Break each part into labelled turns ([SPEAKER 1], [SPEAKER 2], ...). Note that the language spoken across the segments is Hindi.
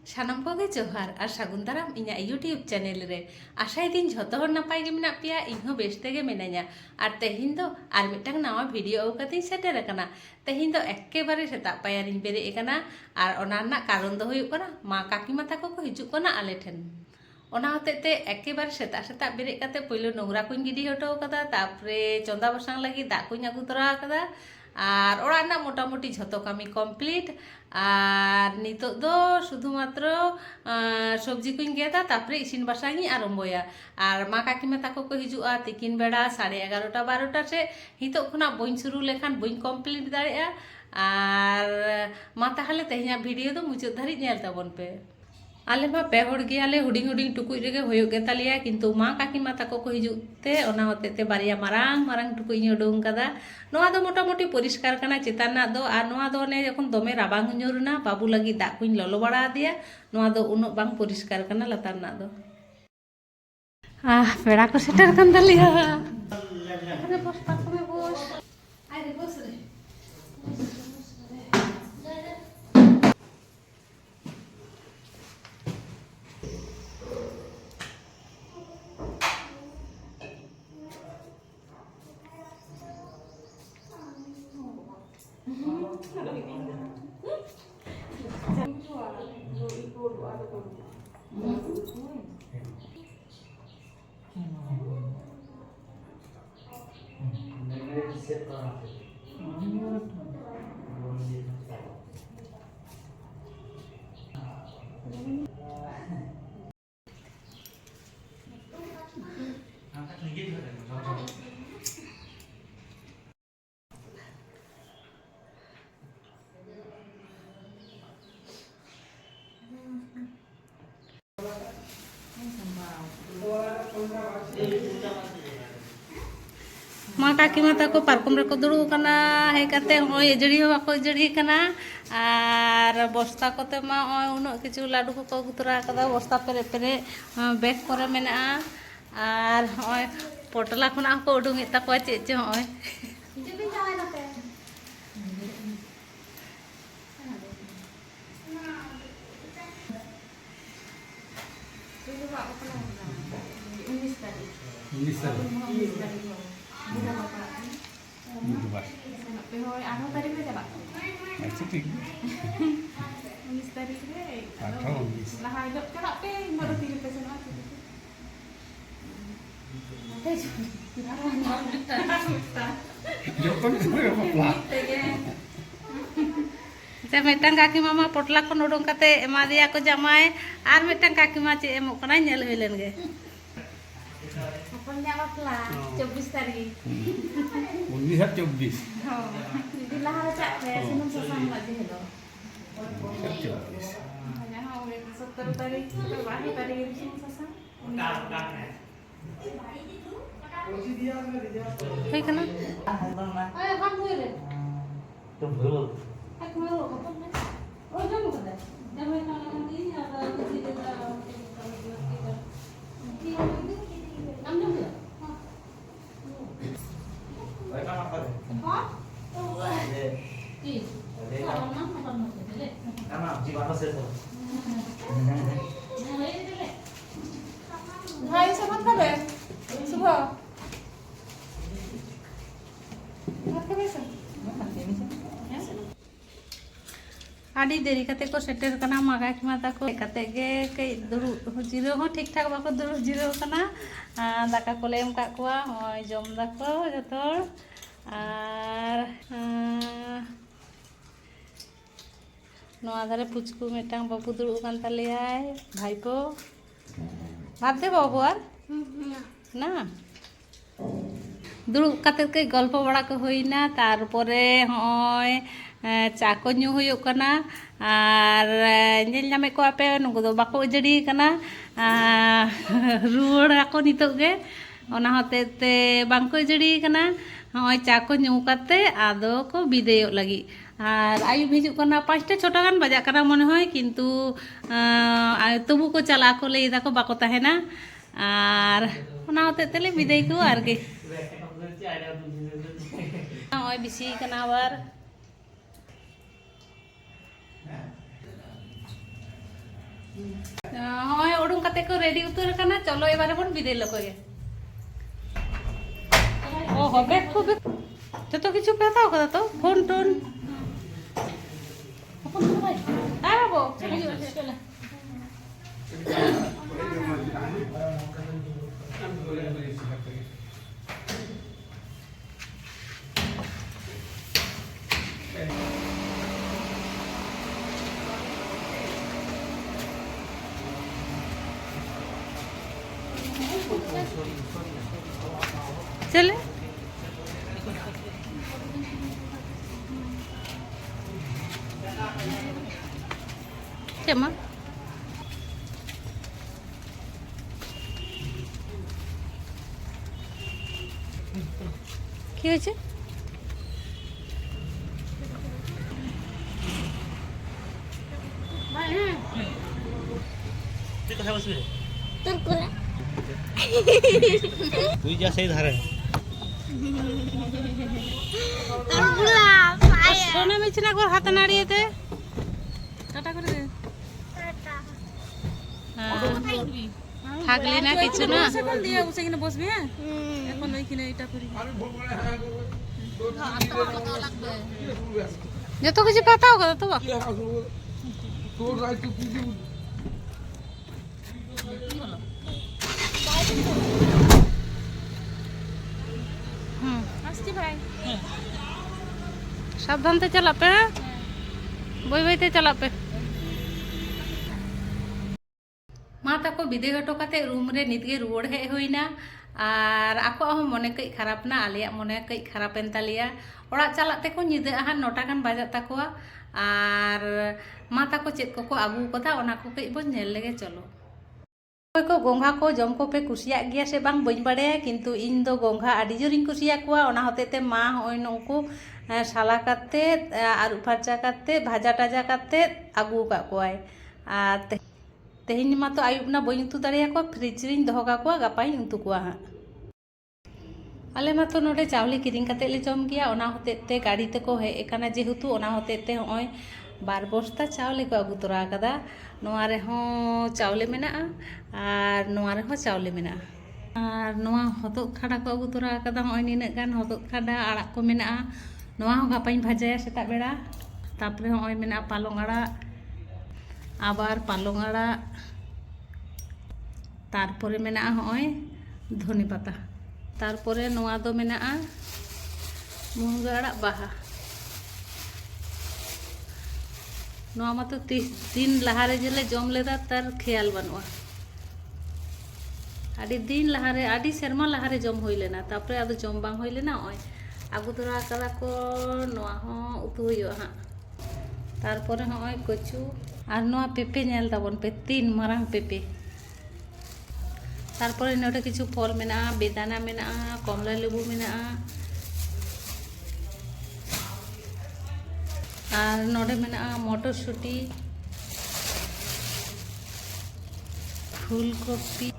[SPEAKER 1] ᱥᱟᱱᱟᱢ ᱠᱚᱜᱮ ᱡᱚᱦᱟᱨ ᱟᱨ ᱥᱟᱹᱜᱩᱱ ᱫᱟᱨᱟᱢ ᱤᱧᱟᱹᱜ ᱤᱭᱩᱴᱤᱭᱩᱵ ᱪᱮᱱᱮᱞ ᱨᱮ ᱟᱥᱟᱭᱫᱤᱧ ᱡᱷᱚᱛᱚ ᱦᱚᱲ ᱱᱟᱯᱟᱭ ᱜᱮ ᱢᱮᱱᱟᱜ ᱯᱮᱭᱟ ᱤᱧᱦᱚᱸ ᱵᱮᱥ ᱛᱮᱜᱮ ᱢᱤᱱᱟᱹᱧᱟ ᱟᱨ ᱛᱮᱦᱮᱧ ᱫᱚ ᱟᱨ ᱢᱤᱫᱴᱟᱝ ᱱᱟᱣᱟ ᱵᱷᱤᱰᱤᱭᱳ ᱟᱹᱜᱩ ᱠᱟᱛᱮᱧ ᱥᱮᱴᱮᱨ ᱟᱠᱟᱱᱟ। ᱛᱮᱦᱮᱧ ᱫᱚ ᱮᱠᱮᱵᱟᱨᱮ ᱥᱮᱛᱟᱜ ᱯᱟᱭᱟᱨᱤᱧ ᱵᱮᱨᱮᱫ ᱟᱠᱟᱱᱟ ᱟᱨ ᱚᱱᱟ ᱨᱮᱱᱟᱜ ᱠᱟᱨᱚᱱ ᱫᱚ ᱦᱩᱭᱩᱜ ᱠᱟᱱᱟ ᱢᱟ ᱠᱟᱠᱤᱢᱟ ᱛᱟᱠᱚ ᱠᱚ ᱦᱤᱡᱩᱜ ᱠᱟᱱᱟ ᱟᱞᱮ ᱴᱷᱮᱱ। ᱚᱱᱟ ᱦᱚᱛᱮᱡ ᱛᱮ ᱮᱠᱮᱵᱟᱨᱮ ᱥᱮᱛᱟᱜ ᱥᱮᱛᱟᱜ ᱵᱮᱨᱮᱫ ᱠᱟᱛᱮ ᱯᱳᱭᱞᱳ ᱱᱚᱝᱨᱟ ᱠᱚᱧ ᱜᱤᱰᱤ ᱦᱚᱴᱚ ᱟᱠᱟᱫᱟ, ᱛᱟᱨᱯᱚᱨᱮ ᱪᱚᱸᱫᱟ ᱵᱟᱥᱟᱝ ᱞᱟᱹᱜᱤᱫ ᱫᱟᱜ ᱠᱚᱧ ᱟᱹᱜᱩ ᱛᱚᱨᱟ ᱟᱠᱟᱫᱟ আর ওড়ার না মোটামুটি যত কামি কমপ্লিট। আর নিতোগ দো শুধুমাত্র সবজি কুইং গেদা তারপরে ইসিন বাসাঙি আরম্ভয়া। আর মা কাকিমা তাকো কো হিজুआ তিকিন বেড়া 11:30 12টা সে হিতোগ খনা বইন শুরু লেখান বইন কমপ্লিট দাড়েয়া। আর মা তাহলে তেহেᱧᱟ ভিডিও দো মুচাᱹᱫ ধারিᱡ ᱧᱮᱞ ᱛᱟᱵᱚᱱ ᱯᱮ। आले मा पे हड़ गयाले हुडिंग हुडिंग टुकुज रेगे होयोग गे तालिया किंतु मा काकीमा ताको को हिजुग ते ओना होते ते बारिया मारांग मारांग टुकुज ᱤᱧ उडुंग कदा। नोआ दो मोटामुटी परिष्कार कना चेतान ना दो आर नोआ दो ने जखन दमे राबांग ᱧᱩᱨना बाबू लगी दाग कुኝ ललो बड़ा दिया नोआ दो उनो बांग परिष्कार कना लातार ना दो। पेड़ा को सेटर कन तालिया अरे बस पाको में बस अरे बस रे मा काकीमा ताको पारकम रेको दुड़ू कना हे काते होय जड़ी हो बाको जड़ी कना आर बस्ता कोते मा होय उनो किछु लाडू को अगु तोरा कदा बस्ता पेरे पेरे बैग करे मेना आर होय पोटला खना को उडुंग एता को चे चे होय जुबी जाय नते मिट्टांग काकी मामा पोटला को उडुंग काते एमा दिया को जमाय आर मिट्टांग काकी मा चे एमो कना नेल हुई लेन गे अपन जा बापला 24 तारीख
[SPEAKER 2] 19 আর 24
[SPEAKER 1] हां दीदी लहा चा पे सुनम ससंग लगे हेलो
[SPEAKER 2] 24
[SPEAKER 1] यहाँ 17 तारीख 22 तारीख सुनम ससंग है कना ए हम हुए रे
[SPEAKER 2] तो भरो
[SPEAKER 1] एक मारो अपन में ओ जम कर जब मैं खाना दी या किसी दे हम जम गया
[SPEAKER 2] भाई काम कर
[SPEAKER 1] हां
[SPEAKER 2] ये
[SPEAKER 1] की ना
[SPEAKER 2] ना जीवन से तो
[SPEAKER 1] भाई समझ खाबे सुबह आड़ी देरी कते को सेटर कना मागा किमा ताको कते गे कई दुरु जिरो हो ठीक ठाक बाको दुरु जिरो कना दाका कोले एम का कुआ होय जम दाको जतोर आर नोआ धारे पुचकु मिटांग बाबू दुरु कान तालेयाय भाईपो भात दे बाबू आर ना दुरु कते के गल्प बड़ा को होइना तारपरे होय चा को ᱧᱩ हुयुग कना आर नेल नामे को आपे नुगु दो बाको जड़ी कना रुवाड़ आको नितोग गे ओना होते ते बांको जड़ी कना होय चा को ᱧᱩ काते आदो को बिदेयो लगी আর আয়ুব হিজুগ কনা 5টা 6টা গান বাজা করা মনে হয় কিন্তু তবু কো চালা কো লেই দাকো বাকো তাহেনা আর ওনা হতে তেলে বিদায় কো আর কি ওই বেশি কনা আবার ᱦᱚᱸᱜᱼᱚᱭ ᱩᱰᱩᱝ ᱠᱟᱛᱮ ᱠᱚ রেডি উত্তর কানা চলো এবারে বন বিদায় লকোগে ও হবে খুব যত কিছু পেতাও কথা তো ফোন টোন আই বাবু চলে चले क्या माँ কি হয়েছে
[SPEAKER 2] তুই কোথায় বসবি
[SPEAKER 3] তোর কোলে
[SPEAKER 2] তুই যা সেই ধারে
[SPEAKER 3] তোর কোলে পায়ে
[SPEAKER 1] সোনা মিছিল একবার হাতে নাড়িয়ে দে টাটা করে দে থাকলে না কিছু না
[SPEAKER 4] এখন দিয়ে বসে কিনে বসবি হ্যাঁ এখন ওইখানে এটা করি
[SPEAKER 1] যত কিছু পাতাও কথা তো
[SPEAKER 4] আসছি ভাই
[SPEAKER 1] সাবধানতে চালাবে হ্যাঁ বই বইতে চালাবে মা তাको বিদায় হটো কাতে রুম রে নিতগে রুয়াड़ হেজ হইনা আর আকো মনে কই খারাপ না আলিয়া মনে কই খারাপেন তালিয়া ওড়া চালাতে को নিদে আহান 9টা গান বাজাত তাকোয়া আর মা তাको चेद को আগু কথা ওনা को কই বন নেল लेगे चलो कोई को गोंघा को जम को पे कुसिया गया से बांग बइन बाड़े किंतु इन दो गोंघा आडी जोरिन कुसिया कुआ ओना होतेते मा होय नको शाला काते आर फारचा काते भाजा टाजा काते आगू का कोय आ तेहिन मा तो आयुबना बइन उतु दाड़िया को फ्रिज रिन दोहो का को गापाई उतु को हा आले मा तो नोडे चावली किरिंग काते ले जम गया ओना होतेते गाड़ी ते को हे एकाना जेहेतु ओना होतेते होय बार बस्ता चावले को आगु तोरा कदा नोआ रे हो चावले मेना आर नोआ रे हो चावले मेना आर नोआ हतोत खाड़ा को आगु तोरा कदा होय निना गान हतोत खाड़ा आड़ा को मेना नोआ हो गापाई भाजाया सेता बेड़ा तापरे होय मेना पालंग आड़ा आबार पालंग आड़ा तारपरे मेना होय धनी पाता तारपरे नोआ दो मेना मुनगा आड़ा बाहा नोआ मातो 30 दिन लहारे जेले जम लेदा तार ख्याल बनुआ आडी दिन लहारे आडी शर्मा लहारे जम होई लेना तापरे आदो जम बांग होई लेना ओय आगु तोरा कदा को नोआ हो उतु होयो हा तारपरे होय कचू आर नोआ पेपे नेल ताबन पे 3 मारांग पेपे तारपरे नोडे किछु फल मेना बेदाना मेना कमला लेबू मेना और नोडे मेना मटरशुटी फूलकपी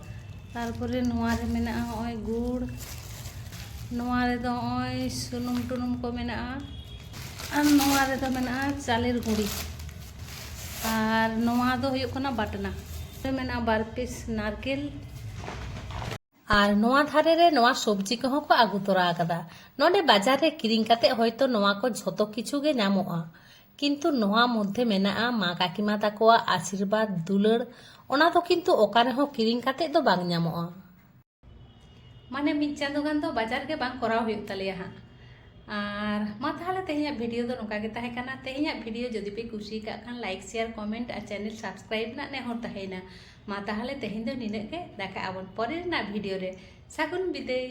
[SPEAKER 1] तारपरे नोआ रे मेना ओय गुड़ नोआ रे दो ओय सुनुम टुनुम को मेना और नोआ रे दो मेना चालेर गुड़ी और नोआ दो हुयो कना बाटना मेना 2 पीस नारकेल और नोआ धारे रे नोआ सब्जी कहो को आगु तोरा आकदा नोडे बाजार रे किरिंग काते होयतो नोआ को झोतो किछु गे नामोआ किंतु नोआ मध्य मेना मा काकीमा ताकोआ आशीर्वाद दुलड़ ओना तो किंतु ओकारे हो किरिंग काते दो बांग नामोआ माने मिद चांदो गान दो बाजार के बांग कराव हुयो तलिया हा और मा ताहले तेहिया वीडियो दो नोका गे ताहे काना तेहिया वीडियो जदि पे कुसी का खान लाइक शेयर कमेंट और चैनल सब्सक्राइब ना ने होर ताहेना मा ताहले तेहिन दो निने के देखा आबन परेर ना वीडियो रे सागुन बिदाय।